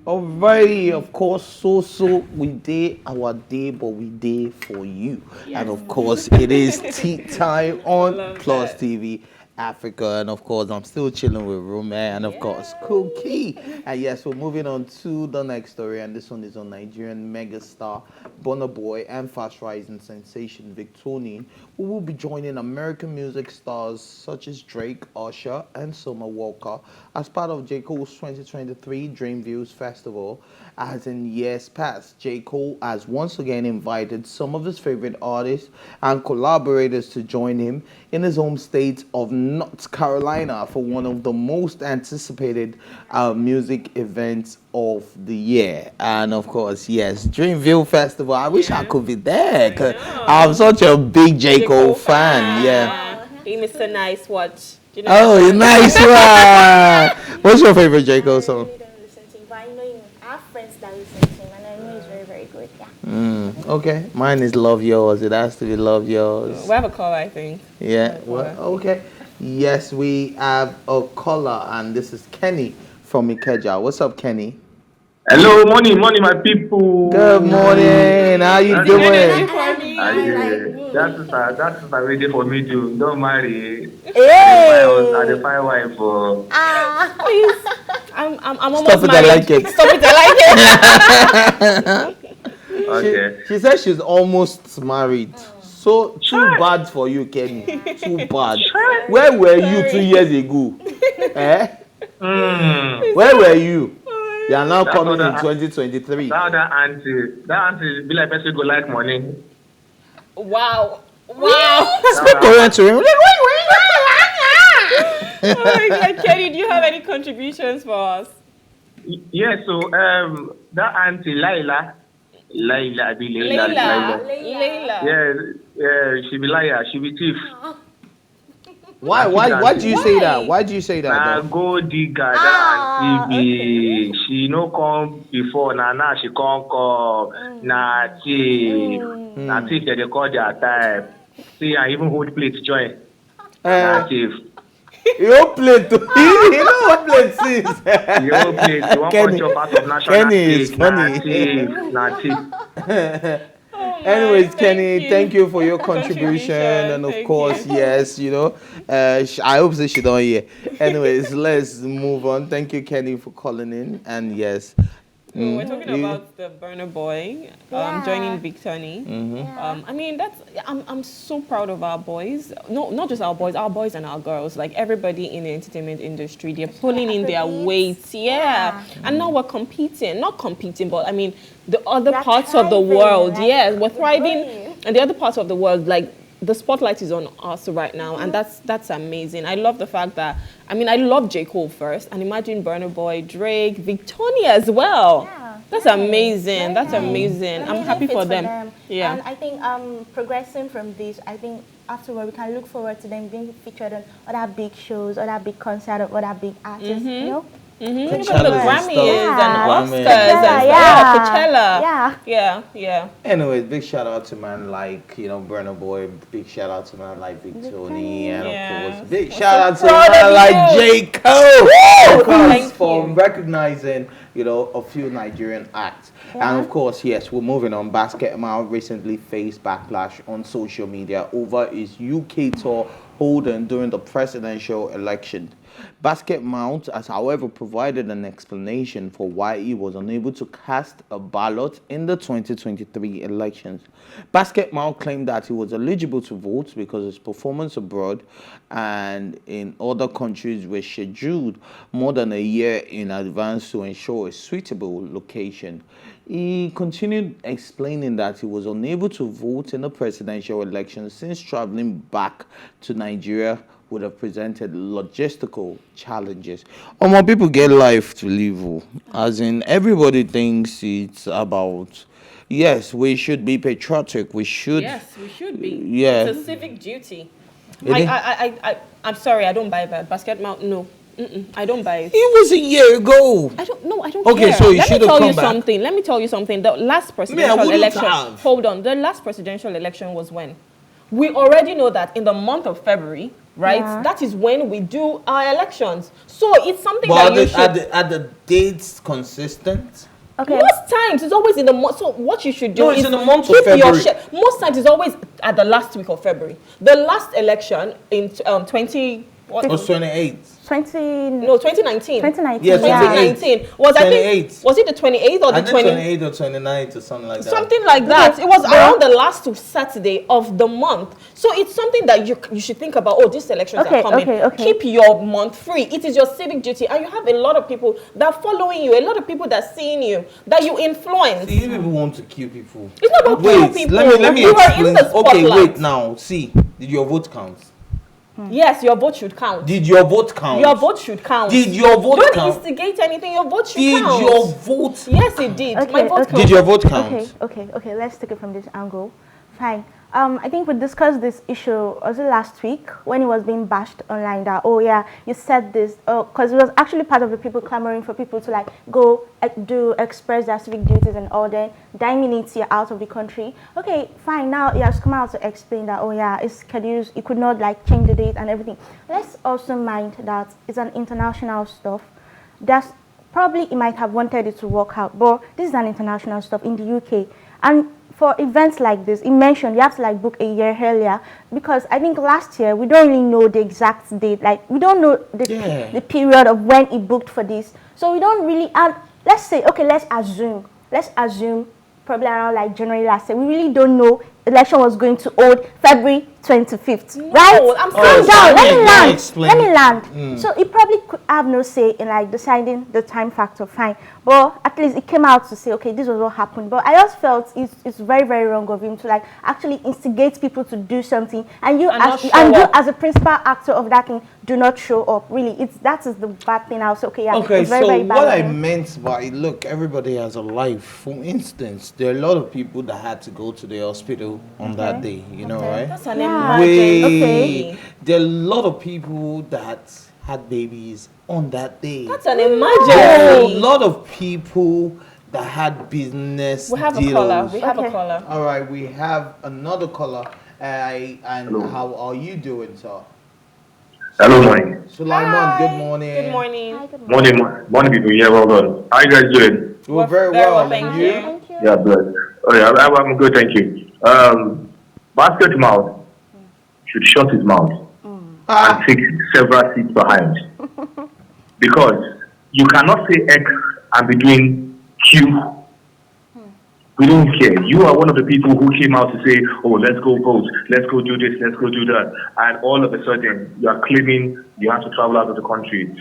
Alrighty, of course, so we did our day, but we did for you. Yes. And of course, it is tea time on Plus TV Africa. And of course, I'm still chilling with Roman and of course, Cookie. And yes, we're moving on to the next story. And this one is on Nigerian megastar Burna Boy and fast rising sensation Victony, who will be joining American music stars such as Drake, Usher, and Summer Walker as part of J. Cole's 2023 Dreamviews Festival. As in years past, J. Cole has once again invited some of his favorite artists and collaborators to join him in his home state of North Carolina for one of the most anticipated music events of the year. And of course, yes, Dreamview Festival. I wish I could be there because I'm such a big J. Cole fan. Yeah. Hey, Mr. Nice Watch. You know oh, nice one. What's your favorite J. Cole song? Okay, mine is Love Yours. It has to be Love Yours. We have a caller, I think. Yeah, well, okay. Yes, we have a caller, and this is Kenny from Ikeja. What's up, Kenny? Hello, morning, my people. Good morning. How you doing? That's ready for me to don't marry. Hey. I define wife for. Please. I'm almost Stop it, married. I like it. Stop it, I like it. Okay. She said she's almost married. So too bad for you, Kenny. Too bad. Where were you 2 years ago? Where were you? You are now coming in 2023. That auntie be like person go like money. Wow. Speak Korean to him. Oh my God, Kenny, do you have any contributions for us? Yeah, so that auntie Layla. Yeah, she be liar, she be thief. Why do you say that? Why do you say that? Nah, go digger, that auntie be. She no come before, now she can't come. Nah, thief. Nah, thief, they call their time. See, I even hold plate join. Nah, thief. You don't play too. You know what play since. You don't play. You want to chop out of national Kenny is funny. Nah, thief. Anyways, Kenny, thank you for your contribution. And of course, yes, you know, I hope that she don't hear. Anyways, let's move on. Thank you, Kenny, for calling in. And yes. We're talking about the Burna Boy joining Victony. I mean, I'm so proud of our boys. No, not just our boys and our girls. Like everybody in the entertainment industry, they're pulling in their weight. Yeah. And now we're competing. Not competing, but I mean, the other parts of the world. Right? Yeah, we're thriving. And the other parts of the world, like, the spotlight is on us right now, and that's amazing. I love the fact that, I mean, I love J. Cole first, and imagine Burna Boy, Drake, Victony as well. Yeah, that's amazing. That's amazing. I'm happy for them. Yeah. And I think progressing from this, I think afterward we can look forward to them being featured on other big shows, other big concerts of other big artists, you know? Even the Grammys and Oscars and Coachella. Yeah. Anyways, big shout out to man like, you know, Burna Boy. Big shout out to man like Victony, and of course, big shout out to man like J. Cole. Of course, for recognizing, you know, a few Nigerian acts. And of course, yes, we're moving on. Basketmouth recently faced backlash on social media over his UK tour holding during the presidential election. Basketmouth has, however, provided an explanation for why he was unable to cast a ballot in the 2023 elections. Basketmouth claimed that he was eligible to vote because his performance abroad and in other countries were scheduled more than a year in advance to ensure a suitable location. He continued explaining that he was unable to vote in the presidential election since traveling back to Nigeria would have presented logistical challenges. More people get life to live, as in everybody thinks it's about, yes, we should be patriotic, we should. Yes, we should be. Yeah. It's a civic duty. I'm sorry, I don't buy that. Basketmouth, no. I don't buy it. It was a year ago. I don't okay, care. So you should have come back. Let me tell you something. The last presidential election. Hold on. The last presidential election was when? we already know that in the month of February, right, Yeah. that is when we do our elections. So it's something But that you should... are the dates consistent? Okay. Most times it's always in the month. So what you should do No, it's is in the month of keep your February. most times it's always at the last week of February. The last election in 20 what, Or 28th? 2019. 2019. Yeah, 2019 was I think 28th. was it the 28th or I the think 20th? 28th or 29th or something like that. Something like that. It was around the last Saturday of the month. So it's something that you should think about. Oh, these elections are coming. Okay. Keep your month free. It is your civic duty. And you have a lot of people that are following you, a lot of people that are seeing you, that you influence. See, you people want to kill people. It's not about killing people. Let me You are explain. in the Okay, spotlight. wait now. See, did your vote count? Yes, your vote should count. Did your vote count? Your vote should count. Did your vote Don't count? instigate anything. Your vote should Did count. your vote? Yes, it did. Okay, My vote okay. counted. Did your vote count? Okay. Let's take it from this angle. Fine. I think we discussed this issue, was it last week, when it was being bashed online that, oh yeah, you said this, because it was actually part of the people clamoring for people to like go express their civic duties and all that, 9 minutes you're out of the country. Okay, fine, now he has come out to explain that, oh yeah, it's schedules, it could not like change the date and everything. Let's also mind that it's an international stuff. That's probably he might have wanted it to work out, but this is an international stuff in the UK. And for events like this, he mentioned you have to like book a year earlier, because I think last year we don't really know the exact date. Like we don't know the period of when he booked for this, so we don't really have. Let's say, okay, let's assume probably around like January last year. We really don't know election was going to hold February 25th, right? I'm Calm sorry. down. Let me land. Mm. So he probably could have no say in like deciding the time factor. Fine, but at least it came out to say, okay, this was what happened. But I just felt it's very, very wrong of him to like actually instigate people to do something, and you as a principal actor of that thing do not show up. Really, that is the bad thing. I was okay. Yeah. Okay, it's very, so very bad what of I him. meant by, look, everybody has a life. For instance, there are a lot of people that had to go to the hospital on that day, you know, right? That's an Yeah. emergency. Okay. There are a lot of people that had babies on that day. That's an There are a emergency. lot of people that had business We have a deals. caller. We have a Okay. caller. All right, we have another caller. And Hello. how are you doing, sir? Hello, morning. Sulaiman, Hi. good morning. Good morning. Hi, good morning. Morning, people. Yeah, well done. How you guys doing? We're very well, thank and you. Thank you. Yeah, blessed. Oh, yeah, I'm good, thank you. Basketmouth should shut his mouth and take several seats behind. Because you cannot say X and be doing Q. We don't care. You are one of the people who came out to say, oh, let's go vote, let's go do this, let's go do that. And all of a sudden, you are claiming you have to travel out of the country.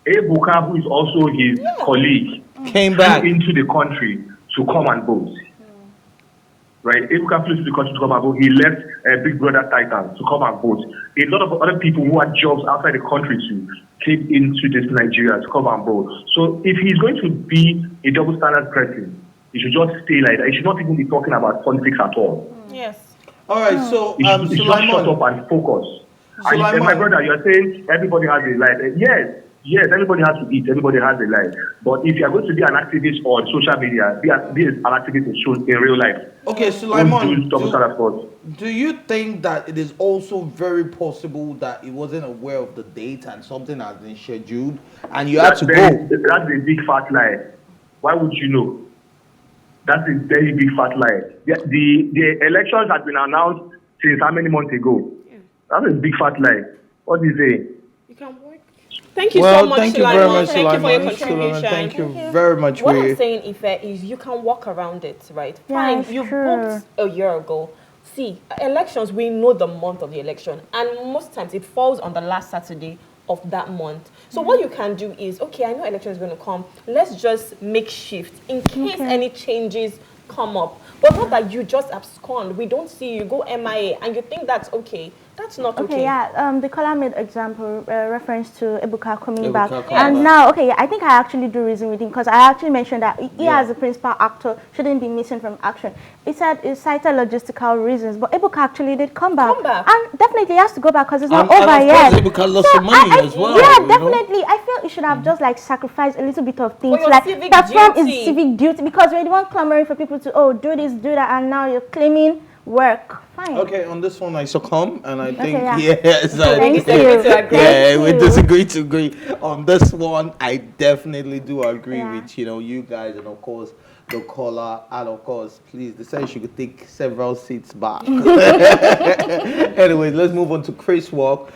Ebuka, who is also his colleague, Came flew back. into the country to come and vote. Right? Ebuka flew to the country to come and vote. He left Big Brother Titan to come and vote. A lot of other people who had jobs outside the country too came into this Nigeria to come and vote. So if he's going to be a double standard person, he should just stay like that. He should not even be talking about politics at all. Yes. All right, so He should just shut up and focus. And my brother, you're saying everybody has a life. Yes, everybody has to eat. Everybody has a life. But if you're going to be an activist on social media, be an activist in real life. okay, Don't Sulaiman, do double standard sports. do you think that it is also very possible that he wasn't aware of the date and something has been scheduled and you had to go? That's a big fat lie. Why would you know? That's a very big fat lie. The elections had been announced since how many months ago? Yeah. That's a big fat lie. What do you say? You can work. Thank you Well, so much, thank you very much, Thank you for your Sulaiman. contribution. Thank you very much. What I'm saying, Ife, is you can walk around it, right? Yeah, Fine, it's you true. booked a year ago. See, elections, we know the month of the election, and most times it falls on the last Saturday of that month. So what you can do is, okay, I know election is going to come. Let's just make shift in case any changes come up. But not that you just abscond. We don't see you go MIA, and you think that's okay. That's not okay. Okay, yeah. The caller made example reference to Ebuka coming Ebuka back, coming and back. now, okay, yeah, I think I actually do reason with him because I actually mentioned that he as a principal actor shouldn't be missing from action. He said he cited logistical reasons, but Ebuka actually did come back, and definitely he has to go back because it's not over and yet. of course, Ebuka lost some money as well. Yeah, you know? definitely. I feel he should have just like sacrificed a little bit of things, your like civic perform duty. his civic duty, because we're the one clamoring for people to do this, do that, and now you're claiming work. Fine. Okay, on this one I succumb, and I think yeah. yes, Thank you. yeah, we disagree to agree. On this one, I definitely do agree with you guys, and of course the caller, and of course, please, they said she could take several seats back. Anyways, let's move on to Chris Rock,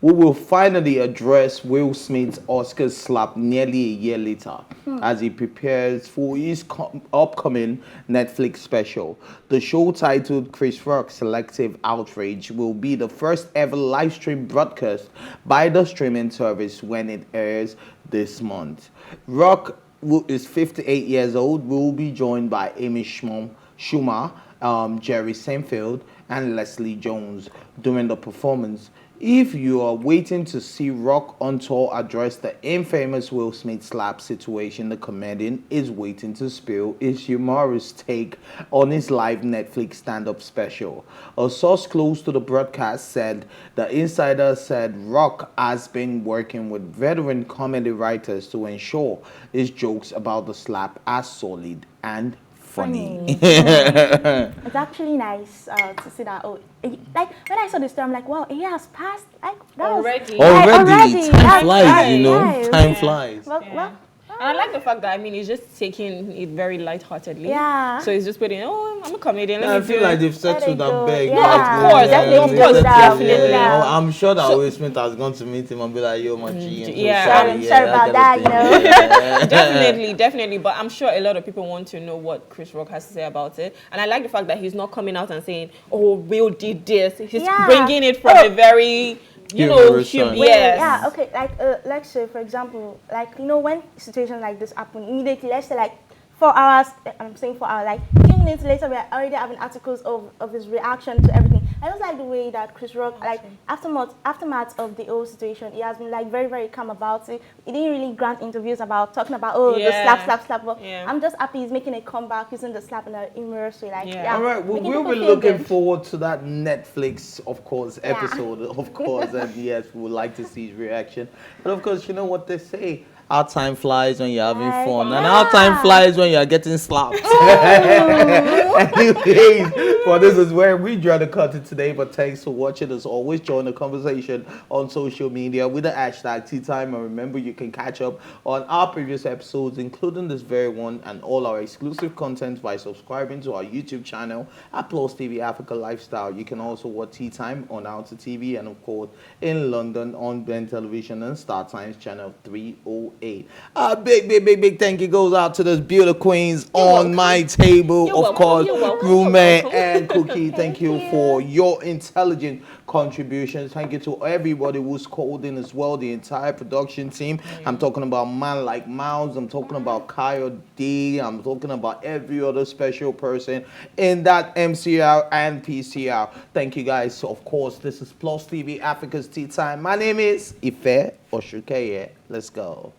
who will finally address Will Smith's Oscars slap nearly a year later as he prepares for his upcoming Netflix special. The show, titled Chris Rock Selective Outrage, will be the first ever live stream broadcast by the streaming service when it airs this month. Rock, who is 58 years old, will be joined by Amy Schumer, Jerry Seinfeld, and Leslie Jones during the performance. If you are waiting to see Rock on tour address the infamous Will Smith slap situation, the comedian is waiting to spill his humorous take on his live Netflix stand-up special. A source close to the broadcast said the insider said Rock has been working with veteran comedy writers to ensure his jokes about the slap are solid and funny. It's actually nice to see that. Like when I saw this story, I'm like, wow, a year has passed. Like that Already. Already. Time flies, nice. Time flies. Well, And I like the fact that, I mean, he's just taking it very lightheartedly. Yeah. So he's just putting, I'm a comedian. I feel like they've settled that beg. Yeah. Of course, definitely. I'm sure that Will Smith has gone to meet him and be like, yo, my G. Sorry about that, Definitely. But I'm sure a lot of people want to know what Chris Rock has to say about it. And I like the fact that he's not coming out and saying, oh, Will did this. He's bringing it from a very... yes. Yeah, okay, like, let's say, for example, like, when situations like this happen, immediately, let's say, like, 4 hours, I'm saying 4 hours, like, a few minutes later, we're already having articles of his reaction to everything. I just like the way that Chris Rock, like, aftermath of the whole situation, he has been, like, very, very calm about it. He didn't really grant interviews about talking about, the slap, but I'm just happy he's making a comeback using the slap in a humorous way, like, All right, we'll be looking forward to that Netflix, of course, episode, of course, and yes, we would like to see his reaction. But of course, you know what they say, our time flies when you're having fun, and our time flies when you're getting slapped. Anyways, well, this is where we draw the curtain today, but thanks for watching. As always, join the conversation on social media with the hashtag #TeaTime, and remember, you can catch up on our previous episodes, including this very one, and all our exclusive content by subscribing to our YouTube channel at PlusTvAfrica Lifestyle. You can also watch Tea Time on Alta TV, and of course, in London on Ben Television and Star Times channel 308. A big thank you goes out to those beautiful queens on my table, of course, Roommate and Cookie. Thank you for your intelligent contributions. Thank you to everybody who's called in as well, the entire production team. I'm talking about Man Like Mouse, I'm talking about Kyle D, I'm talking about every other special person in that MCR and PCR. Thank you guys. So of course, this is Plus TV Africa's Tea Time. My name is Ife Oshukeye. Let's go.